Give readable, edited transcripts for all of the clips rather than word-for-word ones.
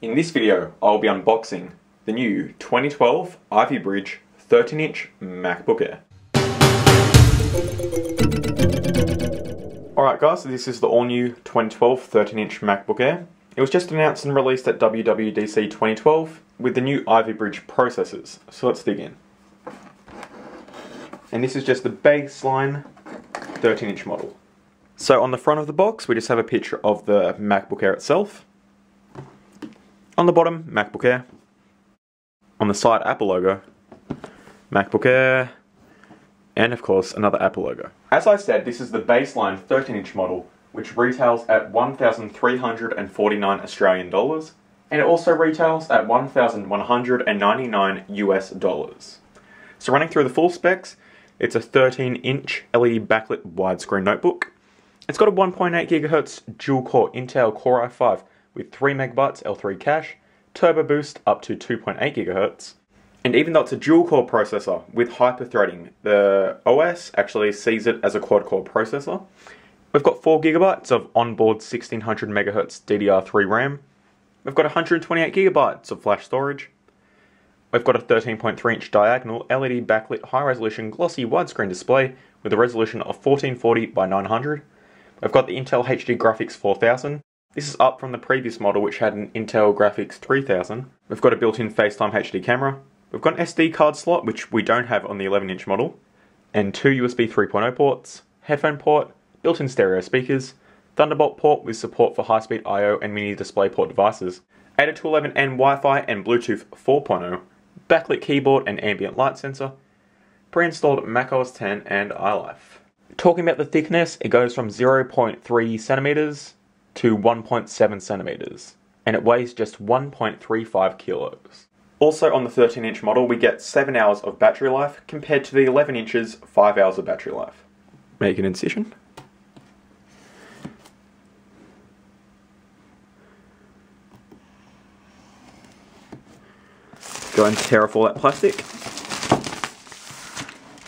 In this video, I'll be unboxing the new 2012 Ivy Bridge 13-inch MacBook Air. Alright guys, so this is the all-new 2012 13-inch MacBook Air. It was just announced and released at WWDC 2012 with the new Ivy Bridge processors. So let's dig in. And this is just the baseline 13-inch model. So on the front of the box, we just have a picture of the MacBook Air itself. On the bottom, MacBook Air. On the side, Apple logo, MacBook Air, and of course another Apple logo. As I said, this is the baseline 13-inch model, which retails at 1,349 Australian dollars, and it also retails at 1,199 US dollars. So running through the full specs, it's a 13-inch LED backlit widescreen notebook. It's got a 1.8 GHz dual-core Intel Core i5 with 3 MB L3 cache, turbo boost up to 2.8 GHz. And even though it's a dual-core processor with hyper-threading, the OS actually sees it as a quad-core processor. We've got 4 GB of onboard 1600 MHz DDR3 RAM. We've got 128 GB of flash storage. We've got a 13.3-inch diagonal LED backlit high-resolution glossy widescreen display with a resolution of 1440 by 900. We've got the Intel HD Graphics 4000. This is up from the previous model which had an Intel Graphics 3000. We've got a built-in FaceTime HD camera. We've got an SD card slot, which we don't have on the 11-inch model, and 2 USB 3.0 ports, headphone port, built-in stereo speakers, Thunderbolt port with support for high-speed I/O and mini DisplayPort devices, 802.11n Wi-Fi and Bluetooth 4.0, backlit keyboard and ambient light sensor, pre-installed macOS 10 and iLife. Talking about the thickness, it goes from 0.3 centimeters to 1.7 centimeters, and it weighs just 1.35 kilos. Also on the 13-inch model, we get 7 hours of battery life compared to the 11 inches 5 hours of battery life. Make an incision. Go and tear off all that plastic.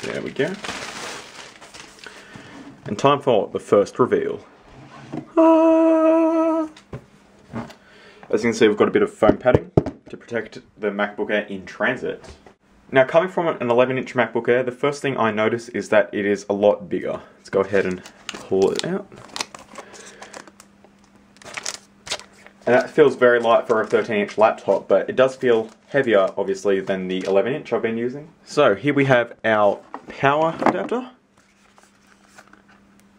There we go. And time for the first reveal. As you can see, we've got a bit of foam padding to protect the MacBook Air in transit. Now, coming from an 11-inch MacBook Air, the first thing I notice is that it is a lot bigger. Let's go ahead and pull it out. And that feels very light for a 13-inch laptop, but it does feel heavier, obviously, than the 11-inch I've been using. So here we have our power adapter.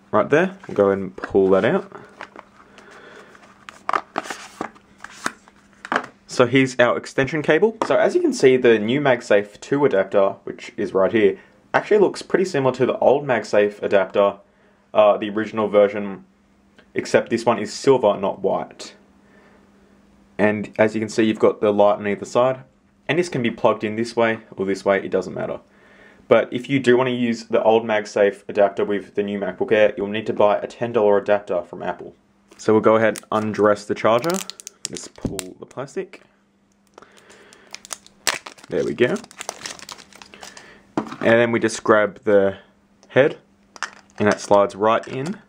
Right there. We'll go ahead and pull that out. So here's our extension cable. So as you can see, the new MagSafe 2 adapter, which is right here, actually looks pretty similar to the old MagSafe adapter, the original version, except this one is silver, not white. And as you can see, you've got the light on either side, and this can be plugged in this way or this way, it doesn't matter. But if you do want to use the old MagSafe adapter with the new MacBook Air, you'll need to buy a $10 adapter from Apple. So we'll go ahead and undress the charger. Just pull the plastic. There we go. And then we just grab the head, and that slides right in,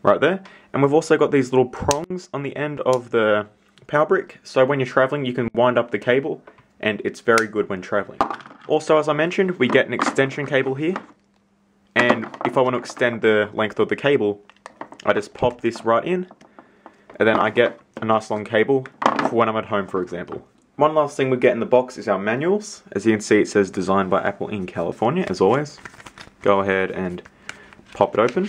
right there. And we've also got these little prongs on the end of the power brick, so when you're traveling you can wind up the cable, and it's very good when traveling. Also, as I mentioned, we get an extension cable here, and if I want to extend the length of the cable, I just pop this right in, and then I get a nice long cable for when I'm at home, for example. One last thing we get in the box is our manuals. As you can see, it says designed by Apple in California, as always. Go ahead and pop it open.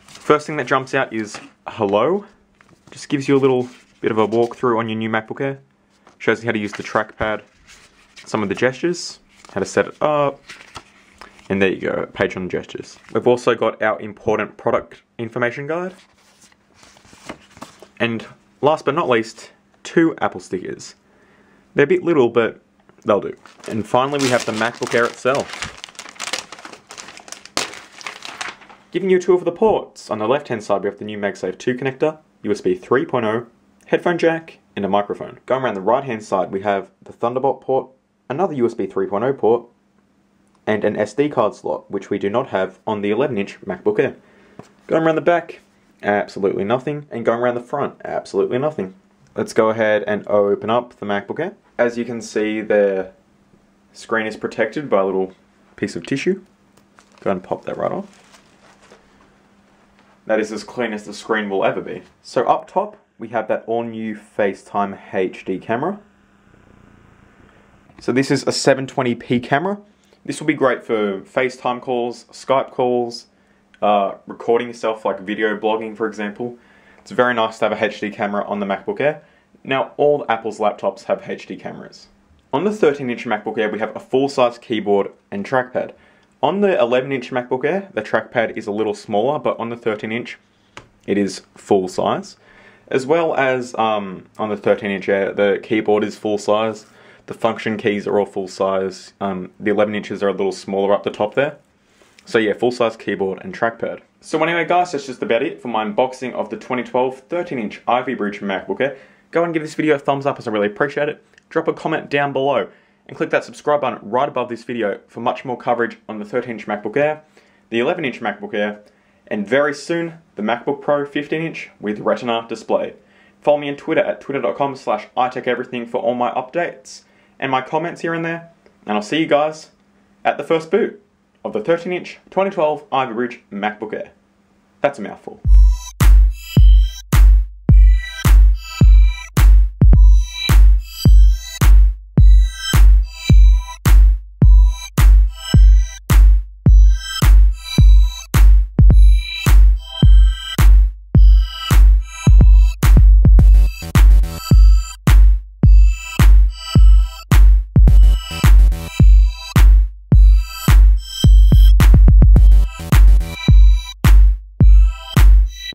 First thing that jumps out is hello. Just gives you a little bit of a walkthrough on your new MacBook Air. Shows you how to use the trackpad, some of the gestures, how to set it up, and there you go, a page on gestures. We've also got our important product information guide. And last but not least, 2 Apple stickers. They're a bit little, but they'll do. And finally, we have the MacBook Air itself. Giving you a tour of the ports. On the left-hand side, we have the new MagSafe 2 connector, USB 3.0, headphone jack, and a microphone. Going around the right-hand side, we have the Thunderbolt port, another USB 3.0 port, and an SD card slot, which we do not have on the 11-inch MacBook Air. Going around the back, absolutely nothing. And going around the front, absolutely nothing. Let's go ahead and open up the MacBook Air. As you can see, the screen is protected by a little piece of tissue. Go and pop that right off. That is as clean as the screen will ever be. So up top, we have that all-new FaceTime HD camera. So this is a 720p camera. This will be great for FaceTime calls, Skype calls, recording yourself like video blogging, for example. It's very nice to have a HD camera on the MacBook Air. Now, all Apple's laptops have HD cameras. On the 13-inch MacBook Air, we have a full-size keyboard and trackpad. On the 11-inch MacBook Air, the trackpad is a little smaller, but on the 13-inch, it is full size. As well as on the 13-inch Air, the keyboard is full size. The function keys are all full size. The 11 inches are a little smaller up the top there. So yeah, full size keyboard and trackpad. So anyway guys, that's just about it for my unboxing of the 2012 13-inch Ivy Bridge MacBook Air. Go and give this video a thumbs up as I really appreciate it. Drop a comment down below and click that subscribe button right above this video for much more coverage on the 13-inch MacBook Air, the 11-inch MacBook Air, and very soon, the MacBook Pro 15-inch with Retina display. Follow me on Twitter at twitter.com/iTechEverything for all my updates and my comments here and there. And I'll see you guys at the first boot of the 13-inch 2012 Ivy Bridge MacBook Air. That's a mouthful.